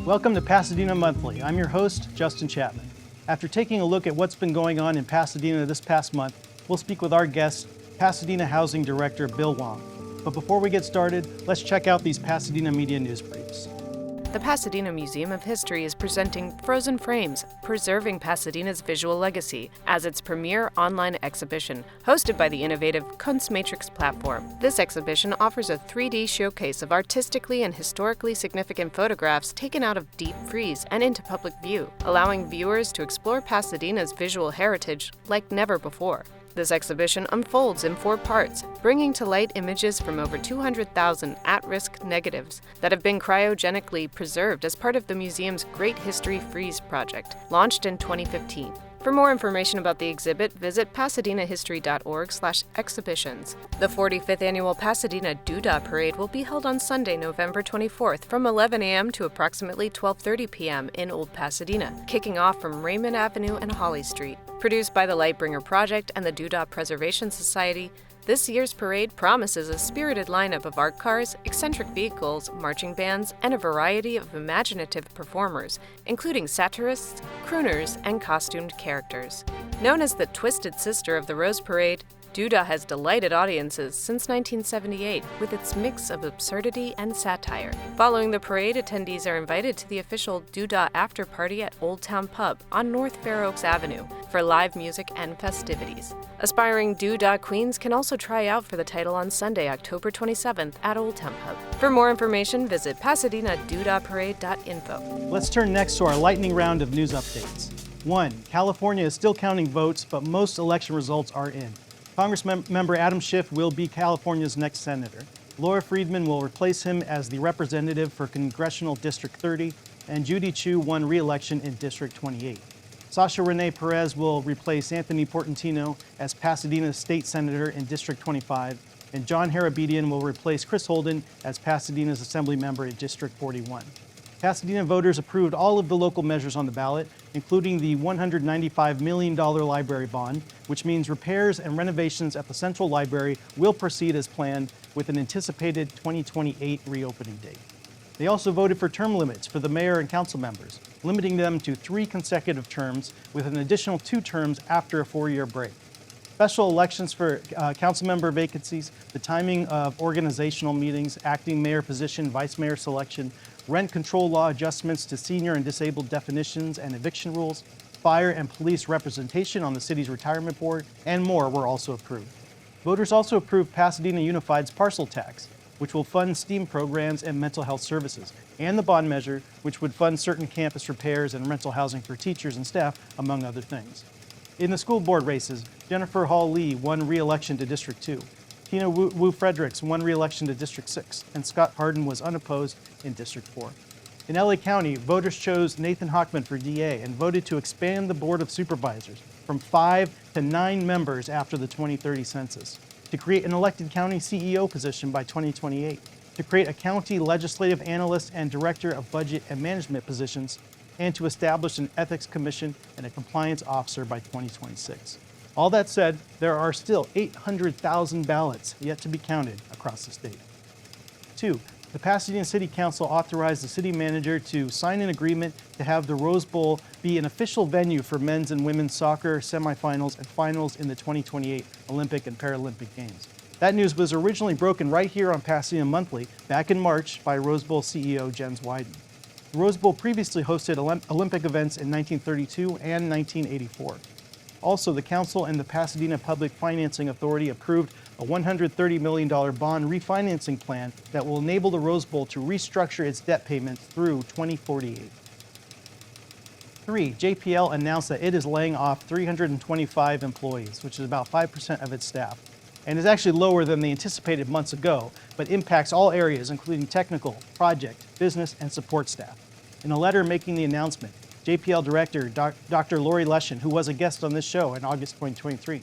Welcome to Pasadena Monthly. I'm your host, Justin Chapman. After taking a look at what's been going on in Pasadena this past month, we'll speak with our guest, Pasadena Housing Director Bill Huang. But before we get started, let's check out these Pasadena media news briefs. The Pasadena Museum of History is presenting Frozen Frames, Preserving Pasadena's Visual Legacy, as its premier online exhibition, hosted by the innovative Kunstmatrix platform. This exhibition offers a 3D showcase of artistically and historically significant photographs taken out of deep freeze and into public view, allowing viewers to explore Pasadena's visual heritage like never before. This exhibition unfolds in 4 parts, bringing to light images from over 200,000 at-risk negatives that have been cryogenically preserved as part of the museum's Great History Freeze project, launched in 2015. For more information about the exhibit, visit pasadenahistory.org/exhibitions. The 45th Annual Pasadena Doodah Parade will be held on Sunday, November 24th from 11 a.m. to approximately 12:30 p.m. in Old Pasadena, kicking off from Raymond Avenue and Holly Street. Produced by the Lightbringer Project and the Doodah Preservation Society, this year's parade promises a spirited lineup of art cars, eccentric vehicles, marching bands, and a variety of imaginative performers, including satirists, crooners, and costumed characters. Known as the Twisted Sister of the Rose Parade, Doodah has delighted audiences since 1978 with its mix of absurdity and satire. Following the parade, attendees are invited to the official Doodah After Party at Old Town Pub on North Fair Oaks Avenue for live music and festivities. Aspiring Doodah queens can also try out for the title on Sunday, October 27th at Old Town Pub. For more information, visit pasadenadoodahparade.info. Let's turn next to our lightning round of news updates. 1. California is still counting votes, but most election results are in. Congressmember Adam Schiff will be California's next senator. Laura Friedman will replace him as the representative for Congressional District 30, and Judy Chu won re-election in District 28. Sasha Renee Perez will replace Anthony Portantino as Pasadena's state senator in District 25, and John Harabedian will replace Chris Holden as Pasadena's assembly member in District 41. Pasadena voters approved all of the local measures on the ballot, including the $195 million library bond, which means repairs and renovations at the Central Library will proceed as planned with an anticipated 2028 reopening date. They also voted for term limits for the mayor and council members, limiting them to 3 consecutive terms with an additional 2 terms after a 4-year break. Special elections for council member vacancies, the timing of organizational meetings, acting mayor position, vice mayor selection, rent control law adjustments to senior and disabled definitions and eviction rules, fire and police representation on the city's retirement board, and more were also approved. Voters also approved Pasadena Unified's parcel tax, which will fund STEAM programs and mental health services, and the bond measure, which would fund certain campus repairs and rental housing for teachers and staff, among other things. In the school board races, Jennifer Hall Lee won re-election to District 2. Tina Wu Fredericks won re-election to District 6, and Scott Harden was unopposed in District 4. In LA County, voters chose Nathan Hochman for DA and voted to expand the Board of Supervisors from 5 to 9 members after the 2030 census, to create an elected county CEO position by 2028, to create a county legislative analyst and director of budget and management positions, and to establish an ethics commission and a compliance officer by 2026. All that said, there are still 800,000 ballots yet to be counted across the state. 2. The Pasadena City Council authorized the city manager to sign an agreement to have the Rose Bowl be an official venue for men's and women's soccer semifinals and finals in the 2028 Olympic and Paralympic Games. That news was originally broken right here on Pasadena Monthly back in March by Rose Bowl CEO Jens Wyden. The Rose Bowl previously hosted Olympic events in 1932 and 1984. Also, the Council and the Pasadena Public Financing Authority approved a $130 million bond refinancing plan that will enable the Rose Bowl to restructure its debt payments through 2048. 3. JPL announced that it is laying off 325 employees, which is about 5% of its staff, and is actually lower than they anticipated months ago, but impacts all areas, including technical, project, business, and support staff. In a letter making the announcement, JPL Director Dr. Lori Leshin, who was a guest on this show in August 2023,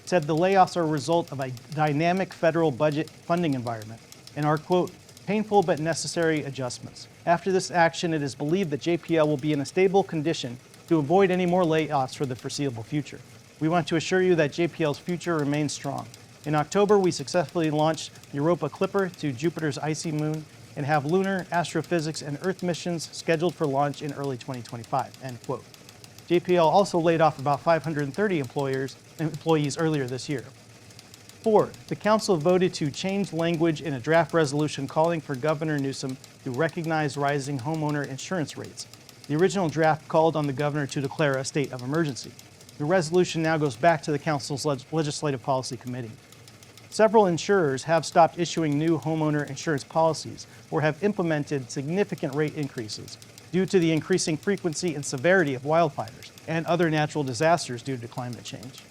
said the layoffs are a result of a dynamic federal budget funding environment and are, quote, painful but necessary adjustments. After this action, it is believed that JPL will be in a stable condition to avoid any more layoffs for the foreseeable future. We want to assure you that JPL's future remains strong. In October, we successfully launched Europa Clipper to Jupiter's icy moon, and have lunar, astrophysics, and Earth missions scheduled for launch in early 2025, end quote. JPL also laid off about 530 employees earlier this year. 4, the council voted to change language in a draft resolution calling for Governor Newsom to recognize rising homeowner insurance rates. The original draft called on the governor to declare a state of emergency. The resolution now goes back to the council's Legislative Policy Committee. Several insurers have stopped issuing new homeowner insurance policies or have implemented significant rate increases due to the increasing frequency and severity of wildfires and other natural disasters due to climate change.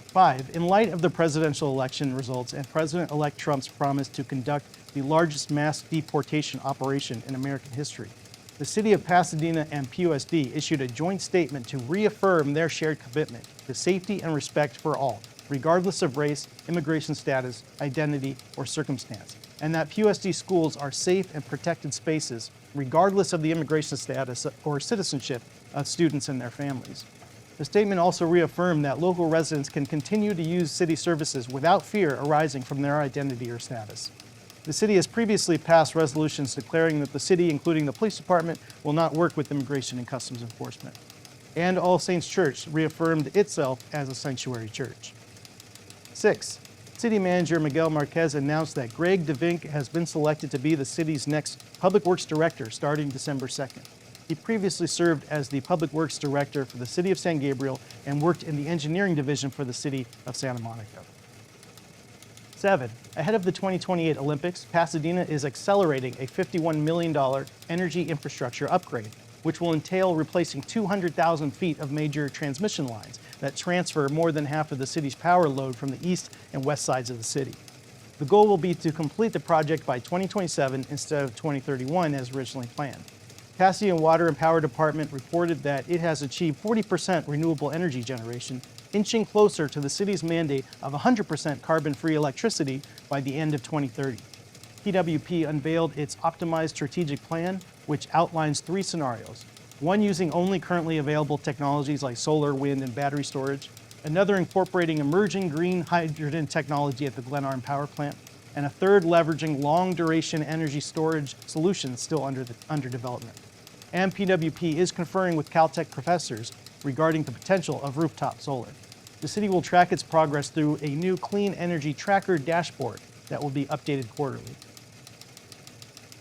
5, in light of the presidential election results and President-elect Trump's promise to conduct the largest mass deportation operation in American history, the city of Pasadena and PUSD issued a joint statement to reaffirm their shared commitment to safety and respect for all, regardless of race, immigration status, identity, or circumstance, and that PUSD schools are safe and protected spaces, regardless of the immigration status or citizenship of students and their families. The statement also reaffirmed that local residents can continue to use city services without fear arising from their identity or status. The city has previously passed resolutions declaring that the city, including the police department, will not work with immigration and customs enforcement. And All Saints Church reaffirmed itself as a sanctuary church. 6, City Manager Miguel Marquez announced that Greg DeVink has been selected to be the city's next Public Works Director starting December 2nd. He previously served as the Public Works Director for the City of San Gabriel and worked in the Engineering Division for the City of Santa Monica. 7, ahead of the 2028 Olympics, Pasadena is accelerating a $51 million energy infrastructure upgrade, which will entail replacing 200,000 feet of major transmission lines that transfer more than half of the city's power load from the east and west sides of the city. The goal will be to complete the project by 2027 instead of 2031 as originally planned. Pasadena Water and Power Department reported that it has achieved 40% renewable energy generation, inching closer to the city's mandate of 100% carbon-free electricity by the end of 2030. PWP unveiled its optimized strategic plan, which outlines 3 scenarios: one using only currently available technologies like solar, wind, and battery storage, another incorporating emerging green hydrogen technology at the Glenarm Power Plant, and a third leveraging long-duration energy storage solutions still under development. And PWP is conferring with Caltech professors regarding the potential of rooftop solar. The city will track its progress through a new clean energy tracker dashboard that will be updated quarterly.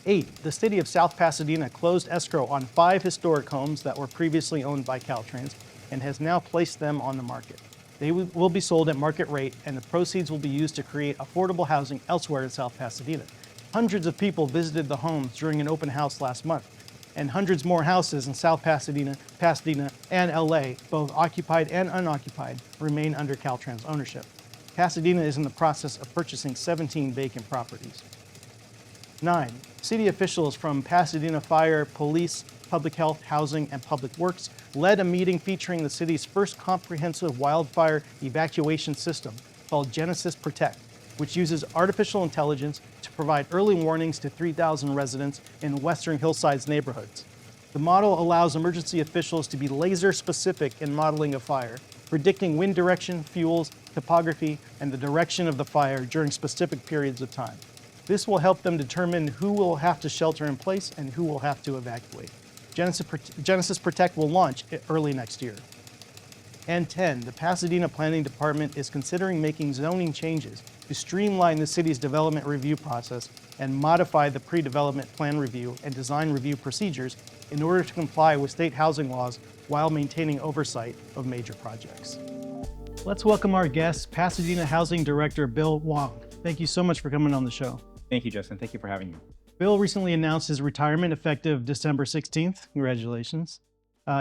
8, the city of South Pasadena closed escrow on 5 historic homes that were previously owned by Caltrans and has now placed them on the market. They will be sold at market rate, and the proceeds will be used to create affordable housing elsewhere in South Pasadena. Hundreds of people visited the homes during an open house last month, and hundreds more houses in South Pasadena, and LA, both occupied and unoccupied, remain under Caltrans ownership. Pasadena is in the process of purchasing 17 vacant properties. 9, city officials from Pasadena Fire, Police, Public Health, Housing, and Public Works led a meeting featuring the city's first comprehensive wildfire evacuation system called Genesis Protect, which uses artificial intelligence to provide early warnings to 3,000 residents in Western Hillsides neighborhoods. The model allows emergency officials to be laser-specific in modeling a fire, predicting wind direction, fuels, topography, and the direction of the fire during specific periods of time. This will help them determine who will have to shelter in place and who will have to evacuate. Genesis Protect will launch early next year. And 10, the Pasadena Planning Department is considering making zoning changes to streamline the city's development review process and modify the pre-development plan review and design review procedures in order to comply with state housing laws while maintaining oversight of major projects. Let's welcome our guest, Pasadena Housing Director Bill Huang. Thank you so much for coming on the show. Thank you, Justin. Thank you for having me. Bill recently announced his retirement effective December 16th. Congratulations.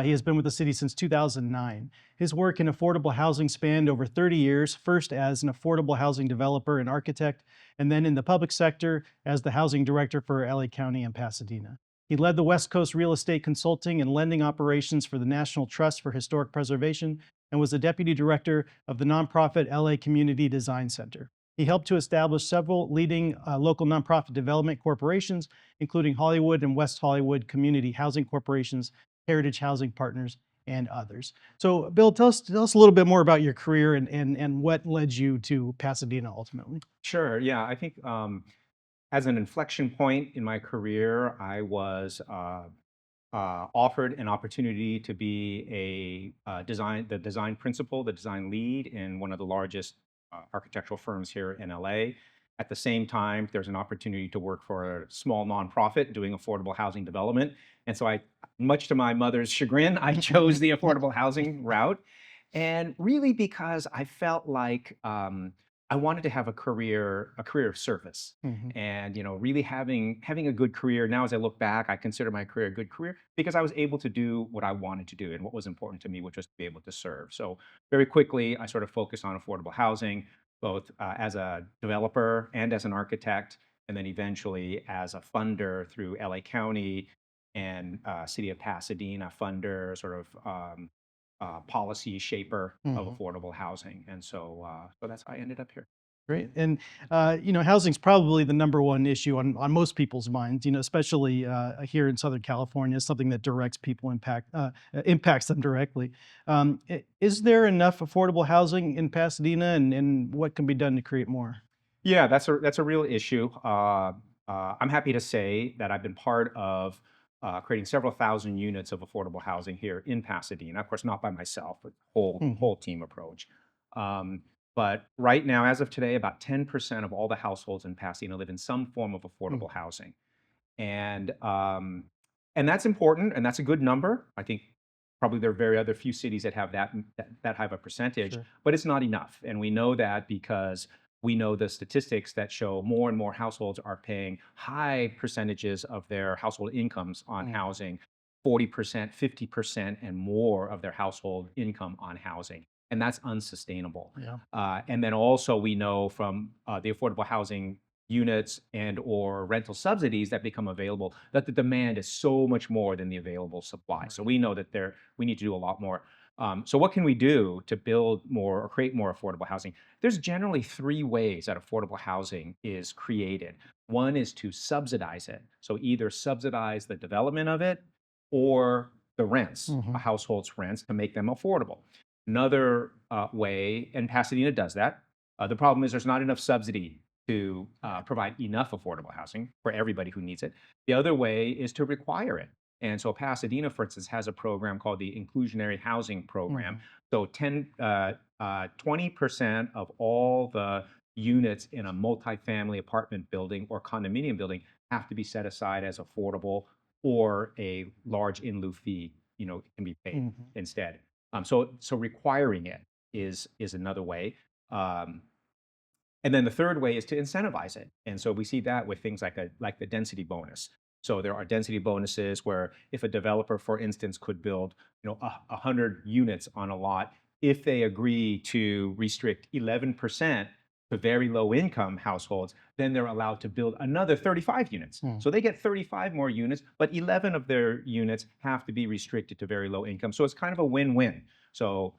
He has been with the city since 2009. His work in affordable housing spanned over 30 years, first as an affordable housing developer and architect, and then in the public sector as the housing director for LA County and Pasadena. He led the West Coast real estate consulting and lending operations for the National Trust for Historic Preservation and was the deputy director of the nonprofit LA Community Design Center. He helped to establish several leading local nonprofit development corporations, including Hollywood and West Hollywood Community Housing Corporations, Heritage Housing Partners, and others. So, Bill, tell us a little bit more about your career and what led you to Pasadena ultimately. Sure. Yeah, I think as an inflection point in my career, I was offered an opportunity to be the design principal, the design lead in one of the largest architectural firms here in LA. At the same time, there's an opportunity to work for a small nonprofit doing affordable housing development. And so much to my mother's chagrin, I chose the affordable housing route. And really because I felt like I wanted to have a career of service. Mhm. And really having a good career. Now as I look back, I consider my career a good career because I was able to do what I wanted to do and what was important to me, which was to be able to serve. So very quickly I sort of focused on affordable housing, both as a developer and as an architect, and then eventually as a funder through LA County and City of Pasadena funder, sort of policy shaper of Mhm. affordable housing. And so that's how I ended up here. Great. And housing's probably the number one issue on most people's minds. Especially here in Southern California, something that directs people impacts them directly. Is there enough affordable housing in Pasadena, and what can be done to create more? Yeah, that's a real issue. I'm happy to say that I've been part of creating several thousand units of affordable housing here in Pasadena. Of course, not by myself, but Hmm. whole team approach. Um, but right now, as of today, about 10% of all the households in Pasadena live in some form of affordable housing, and um, and that's important, and that's a good number. I think probably there are very other few cities that have that high of a percentage, Sure. but it's not enough, and we know that because we know the statistics that show more and more households are paying high percentages of their household incomes on Mm. housing, 40%, 50%, and more of their household income on housing. And that's unsustainable. Yeah. And then also we know from the affordable housing units and or rental subsidies that become available that the demand is so much more than the available supply. So Right. we know that we need to do a lot more. So what can we do to build more or create more affordable housing? There's generally three ways that affordable housing is created. One is to subsidize it. So either subsidize the development of it or the rents, a Hmm. household's rents, to make them affordable. Another way, and Pasadena does that. The problem is there's not enough subsidy to Right. provide enough affordable housing for everybody who needs it. The other way is to require it. And so Pasadena, for instance, has a program called the Inclusionary Housing Program. Hmm. So 20% of all the units in a multifamily apartment building or condominium building have to be set aside as affordable, or a large in lieu fee, can be paid Hmm. instead. So requiring it is another way. Um, and then the third way is to incentivize it. And so we see that with things like the density bonus. So there are density bonuses where if a developer, for instance, could build, 100 units on a lot, if they agree to restrict 11% to very low income households, then they're allowed to build another 35 units. Mm. So they get 35 more units, but 11 of their units have to be restricted to very low income. So it's kind of a win-win. So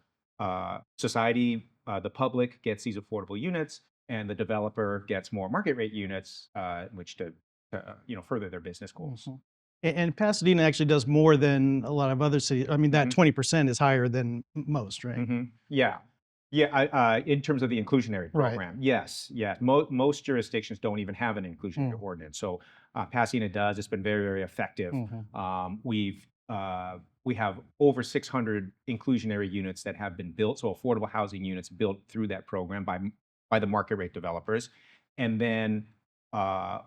society, the public gets these affordable units, and the developer gets more market rate units, which to further their business goals. Mhm. And Pasadena actually does more than a lot of other cities. I mean, that Mhm, 20% is higher than most, right? mhm. Yeah. Yeah, in terms of the inclusionary Right. program, yes, yes. Most jurisdictions don't even have an inclusionary Mm. ordinance. So Pasadena does. It's been very, very effective. Mhm. We have over 600 inclusionary units that have been built, so affordable housing units built through that program by the market rate developers, and then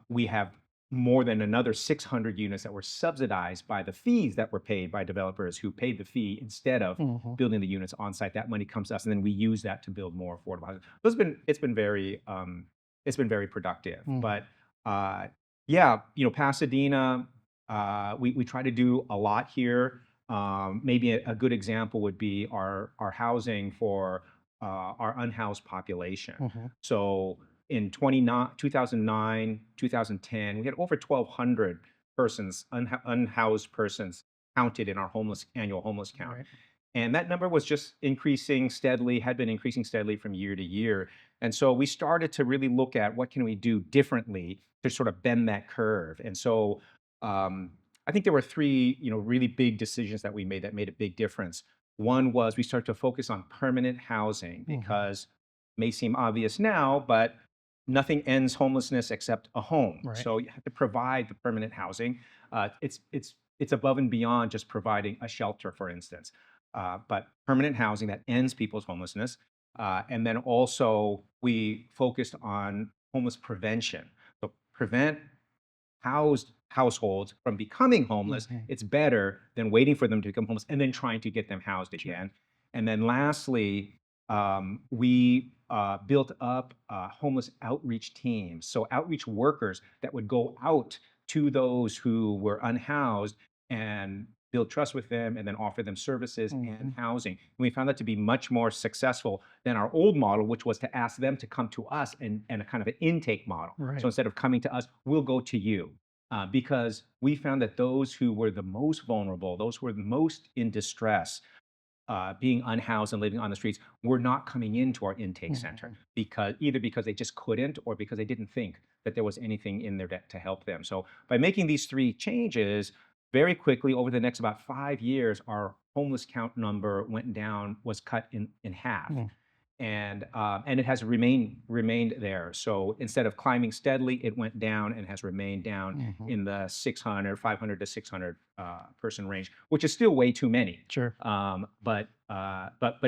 we have more than another 600 units that were subsidized by the fees that were paid by developers who paid the fee instead of Mhm. building the units on site. That money comes to us, and then we use that to build more affordable housing. So it's been very productive. Mhm. But yeah, Pasadena, we try to do a lot here. Maybe a good example would be our housing for our unhoused population. Mhm. So in 2009, 2010, we had over 1,200 persons, unhoused persons, counted in our annual homeless count. Right. And that number was just increasing steadily, had been increasing steadily from year to year. And so we started to really look at what can we do differently to sort of bend that curve. And so um, I think there were three, really big decisions that we made that made a big difference. One was we started to focus on permanent housing Mhm. because it may seem obvious now, but nothing ends homelessness except a home. Right. So you have to provide the permanent housing. It's above and beyond just providing a shelter, for instance, but permanent housing that ends people's homelessness. And then also we focused on homeless prevention. So prevent housed households from becoming homeless. Mhm. It's better than waiting for them to become homeless and then trying to get them housed Sure. again. And then lastly, we built up homeless outreach teams. So outreach workers that would go out to those who were unhoused and build trust with them and then offer them services and Mhm. housing. And we found that to be much more successful than our old model, which was to ask them to come to us and a kind of an intake model. Right. So instead of coming to us, we'll go to you. Because we found that those who were the most vulnerable, those who were the most in distress, being unhoused and living on the streets, were not coming into our intake center Mhm. because either because they just couldn't or because they didn't think that there was anything in there to help them. So by making these three changes, very quickly over the next about 5 years, our homeless count number went down, was cut in half Mm. and it has remained there. So instead of climbing steadily, it went down and has remained down Mhm. in the 500 to 600 person range, which is still way too many. Sure. But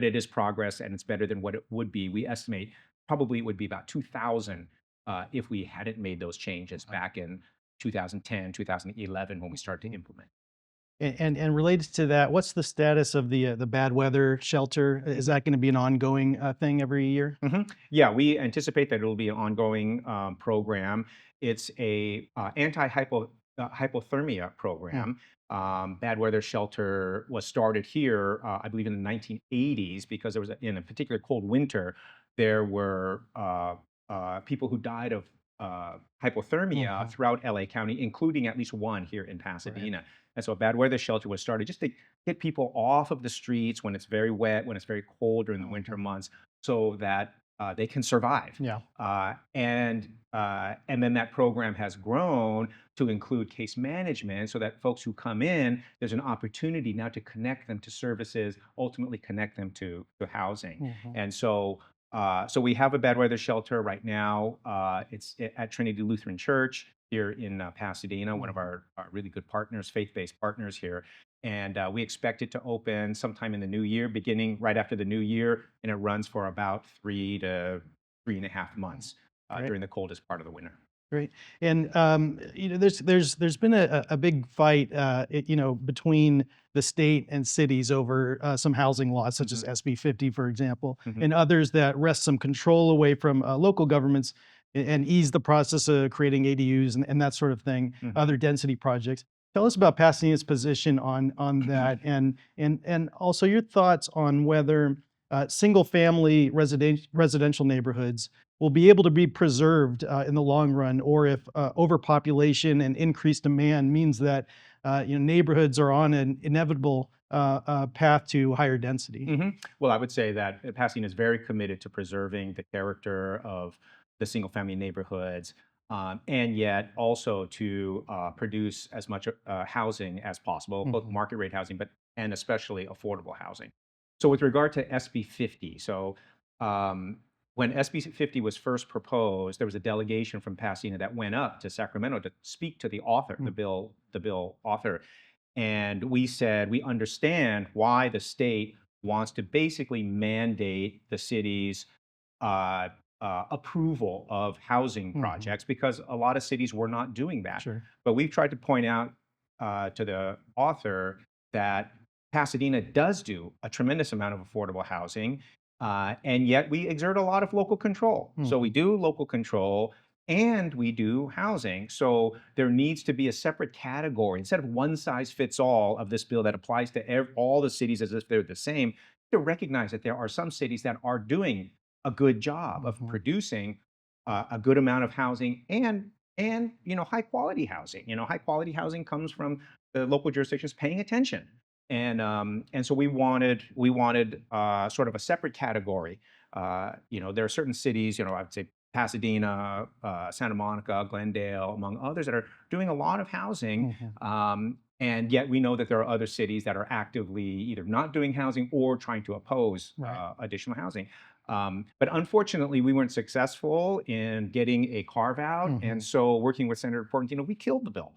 it is progress and it's better than what it would be. We estimate probably it would be about 2,000 if we hadn't made those changes back in 2010, 2011 when we started to Mhm. implement. And related to that, what's the status of the bad weather shelter? Is that going to be an ongoing thing every year? Yeah, we anticipate that it'll be an ongoing program. It's a hypothermia Mm. program. Bad weather shelter was started here, I believe, in the 1980s because there was in a particular cold winter, there were people who died of hypothermia Mhm. throughout LA County, including at least one here in Right. Pasadena. And so a bad weather shelter was started just to get people off of the streets when it's very wet, when it's very cold during the winter Mhm. months so that they can survive. Yeah. And then that program has grown to include case management so that folks who come in, there's an opportunity now to connect them to services, ultimately connect them to housing. Mhm. And so we have a bad weather shelter right now. It's at Trinity Lutheran Church here in Pasadena, one of Mhm. our really good partners, faith-based partners here. And we expect it to open sometime in the new year, beginning right after the new year, and it runs for about 3 to 3.5 months Great. during the coldest part of the winter. Great. And there's been a big fight, between the state and cities over some housing laws, such as Mhm, SB 50, for example, mhm, and others that wrest some control away from local governments and ease the process of creating ADUs and that sort of thing, mhm. other density projects. Tell us about Pasadena's position on that, and also your thoughts on whether single family residential neighborhoods will be able to be preserved in the long run, or if overpopulation and increased demand means that neighborhoods are on an inevitable path to higher density. Well, I would say that Pasadena is very committed to preserving the character of the single family neighborhoods, and yet also to produce as much housing as possible, both Mhm. market rate housing, but and especially affordable housing. So, with regard to SB 50, um, when SB 50 was first proposed, there was a delegation from Pasadena that went up to Sacramento to speak to the author, Mm. the bill author, and we said we understand why the state wants to basically mandate the city's uh, approval of housing Mhm. projects because a lot of cities were not doing that. Sure. But we've tried to point out to the author that Pasadena does do a tremendous amount of affordable housing, and yet we exert a lot of local control. So we Mhm. do local control and we do housing. So there needs to be a separate category instead of one size fits all of this bill that applies to all the cities as if they're the same. To recognize that there are some cities that are doing a good job of Mhm. producing a good amount of housing and high quality housing. High quality housing comes from the local jurisdictions paying attention, and so we wanted sort of a separate category. There are certain cities, I would say Pasadena, Santa Monica, Glendale, among others, that are doing a lot of housing. Mhm. And yet we know that there are other cities that are actively either not doing housing or trying to oppose Right. additional housing. But unfortunately, we weren't successful in getting a carve out. And so working with Senator Portantino, we killed the bill.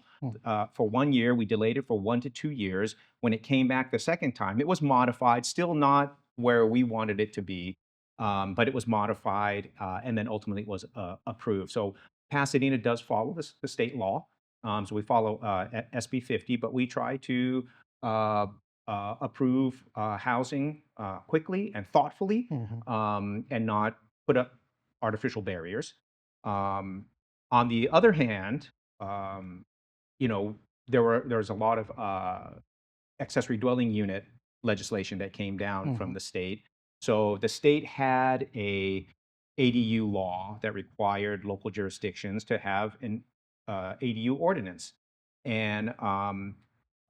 For 1 year, we delayed it for 1 to 2 years. When it came back the second time, it was modified, still not where we wanted it to be, but it was modified, and then ultimately it was approved. So Pasadena does follow the state law. So we follow SB 50, but we try to uh, approve housing quickly and thoughtfully, and not put up artificial barriers. On the other hand, um, you know, there was a lot of accessory dwelling unit legislation that came down from the state. So the state had a ADU law that required local jurisdictions to have an ADU ordinance, and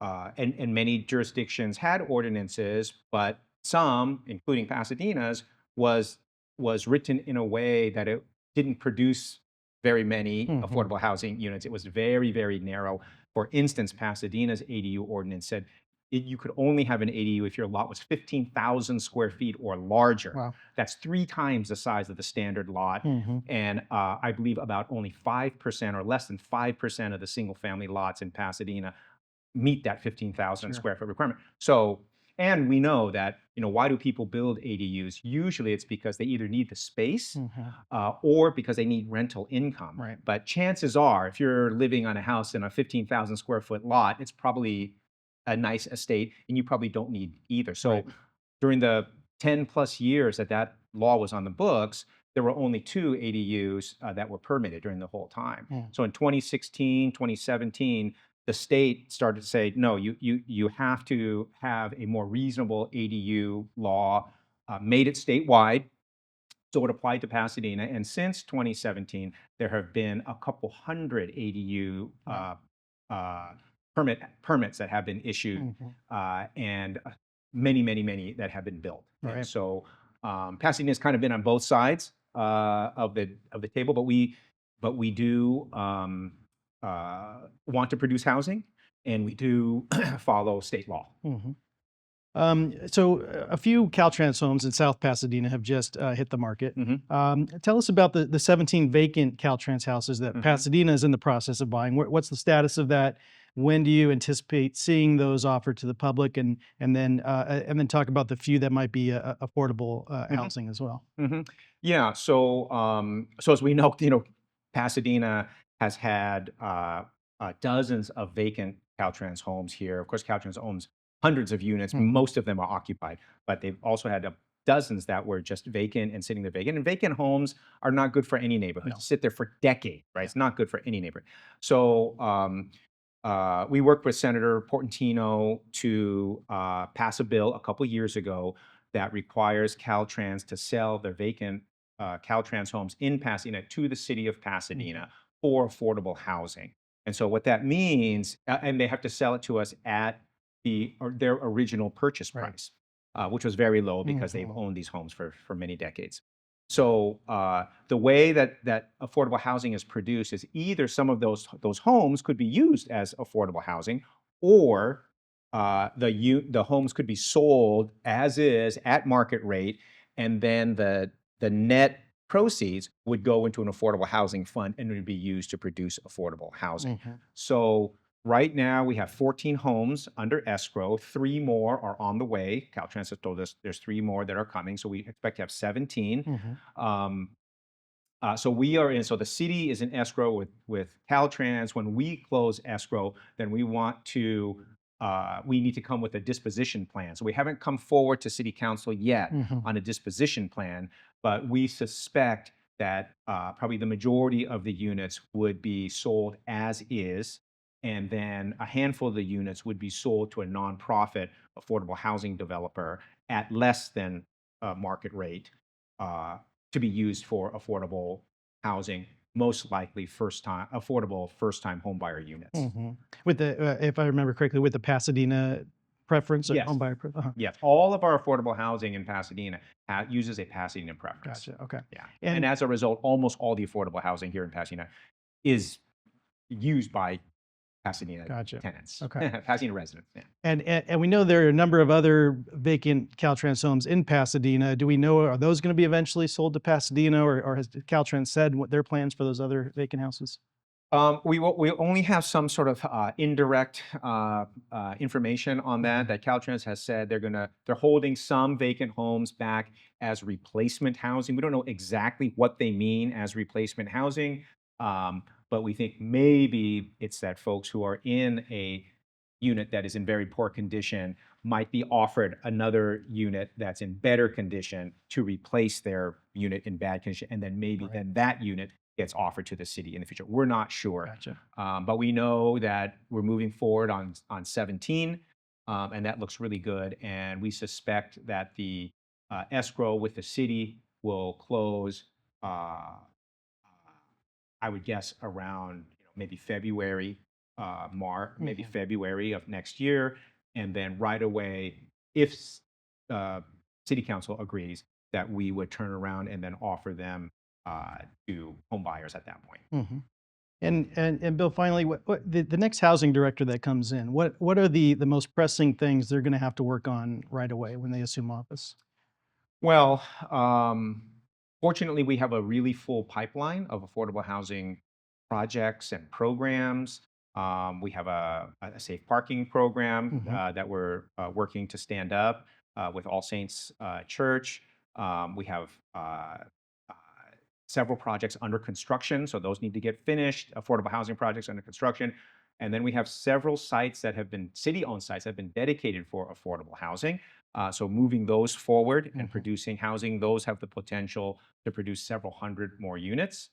and many jurisdictions had ordinances, but some, including Pasadena's, was was written in a way that it didn't produce very many affordable housing units. It was very, very narrow. For instance, Pasadena's ADU ordinance said you could only have an ADU if your lot was 15,000 square feet or larger. Wow. That's 3 times the size of the standard lot. And I believe about only 5% or less than 5% of the single family lots in Pasadena meet that 15,000 square foot requirement. So, and we know that, why do people build ADUs? Usually it's because they either need the space or because they need rental income. Right. But chances are, if you're living on a house in a 15,000 square foot lot, it's probably a nice estate and you probably don't need either. So during the 10 plus years that law was on the books, there were only 2 ADUs that were permitted during the whole time. So in 2016, 2017, the state started to say, no, you have to have a more reasonable ADU law, made it statewide, so it applied to Pasadena. And since 2017, there have been a couple hundred ADU permits that have been issued, and many, many, many that have been built. Right. And so Pasadena's kind of been on both sides of the table, but we do want to produce housing, and we do follow state law. So a few Caltrans homes in South Pasadena have just hit the market. Tell us about the 17 vacant Caltrans houses that Pasadena is in the process of buying. What's the status of that? When do you anticipate seeing those offered to the public, and then talk about the few that might be affordable housing as well? Yeah. So as we know, Pasadena has had dozens of vacant Caltrans homes here. Of course, Caltrans owns hundreds of units. Most of them are occupied, but they've also had dozens that were just vacant and sitting there vacant. And vacant homes are not good for any neighborhood. No. Sit there for decades, right? It's not good for any neighborhood. So we worked with Senator Portantino to pass a bill a couple years ago that requires Caltrans to sell their vacant Caltrans homes in Pasadena to the city of Pasadena for affordable housing. And so what that means, and they have to sell it to us at their original purchase price, which was very low because they've owned these homes for many decades. So the way that affordable housing is produced is either some of those homes could be used as affordable housing, or the homes could be sold as is at market rate, and then the net proceeds would go into an affordable housing fund and would be used to produce affordable housing. So right now we have 14 homes under escrow. 3 more are on the way. Caltrans has told us there's 3 more that are coming, so we expect to have 17. So the city is in escrow with Caltrans. When we close escrow, then we need to come with a disposition plan. So we haven't come forward to city council yet on a disposition plan, but we suspect that probably the majority of the units would be sold as is, and then a handful of the units would be sold to a nonprofit affordable housing developer at less than market rate, to be used for affordable housing, most likely affordable first-time homebuyer units. With the, if I remember correctly, with the Pasadena preference, or Yes. home buyer preference. Yes, all of our affordable housing in Pasadena uses a Pasadena preference. Gotcha. Okay. Yeah, And- and as a result, almost all the affordable housing here in Pasadena is used by Pasadena Gotcha. tenants, Okay. Pasadena residents. Yeah. And we know there are a number of other vacant Caltrans homes in Pasadena. Do we know, are those going to be eventually sold to Pasadena, or has Caltrans said what their plans for those other vacant houses? We only have some sort of indirect information on that. That Caltrans has said they're holding some vacant homes back as replacement housing. We don't know exactly what they mean as replacement housing, but we think maybe it's that folks who are in a unit that is in very poor condition might be offered another unit that's in better condition to replace their unit in bad condition, and then maybe Right. then that unit gets offered to the city in the future. We're not sure. Gotcha. But we know that we're moving forward on 17, and that looks really good. And we suspect that the escrow with the city will close, I would guess, around maybe February, maybe February of next year. And then right away, if city council agrees, that we would turn around and then offer them to home buyers at that point. Mhm. And Bill, finally, what the next housing director that comes in, what are the most pressing things they're going to have to work on right away when they assume office? Well, fortunately, we have a really full pipeline of affordable housing projects and programs. We have a safe parking program that we're working to stand up with All Saints Church. We have several projects under construction, so those need to get finished, affordable housing projects under construction. And then we have several sites that have been city-owned sites that have been dedicated for affordable housing. So moving those forward and producing housing, those have the potential to produce several hundred more units.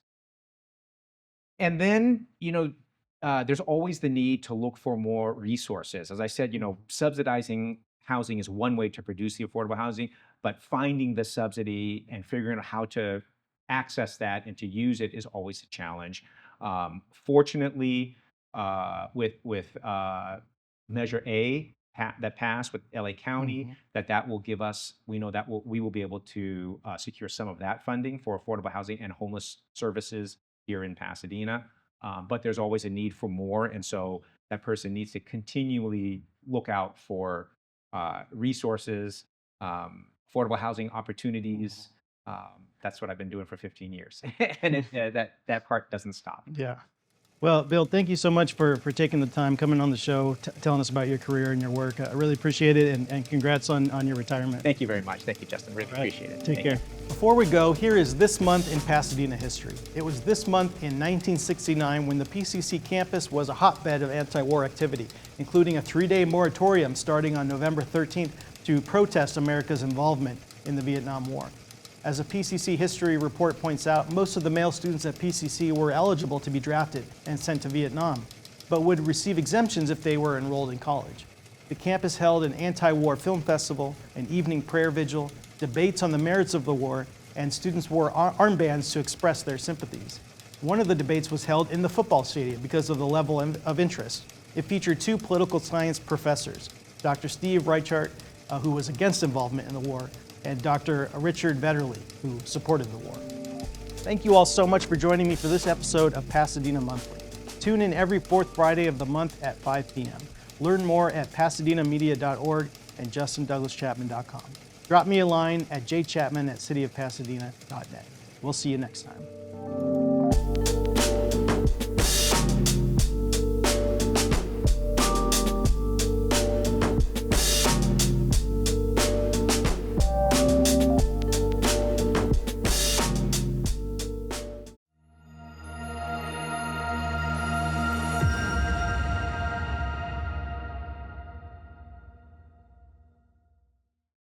And then, there's always the need to look for more resources. As I said, subsidizing housing is one way to produce the affordable housing, but finding the subsidy and figuring out how to access that and to use it is always a challenge. Fortunately, with Measure A that passed with LA County, that will give us, we know that we will be able to secure some of that funding for affordable housing and homeless services here in Pasadena. But there's always a need for more. And so that person needs to continually look out for resources, affordable housing opportunities. That's what I've been doing for 15 years. And that part doesn't stop. Yeah. Well, Bill, thank you so much for taking the time, coming on the show, telling us about your career and your work. I really appreciate it, and congrats on your retirement. Thank you very much. Thank you, Justin. Really appreciate it. Take Thank care. you. Before we go, here is this month in Pasadena history. It was this month in 1969 when the PCC campus was a hotbed of anti-war activity, including a 3-day moratorium starting on November 13th to protest America's involvement in the Vietnam War. As a PCC history report points out, most of the male students at PCC were eligible to be drafted and sent to Vietnam, but would receive exemptions if they were enrolled in college. The campus held an anti-war film festival, an evening prayer vigil, debates on the merits of the war, and students wore armbands to express their sympathies. One of the debates was held in the football stadium because of the level of interest. It featured 2 political science professors, Dr. Steve Reichart, who was against involvement in the war, and Dr. Richard Vetterli, who supported the war. Thank you all so much for joining me for this episode of Pasadena Monthly. Tune in every 4th Friday of the month at 5 p.m. Learn more at pasadenamedia.org and justindouglaschapman.com. Drop me a line at jchapman@cityofpasadena.net. We'll see you next time.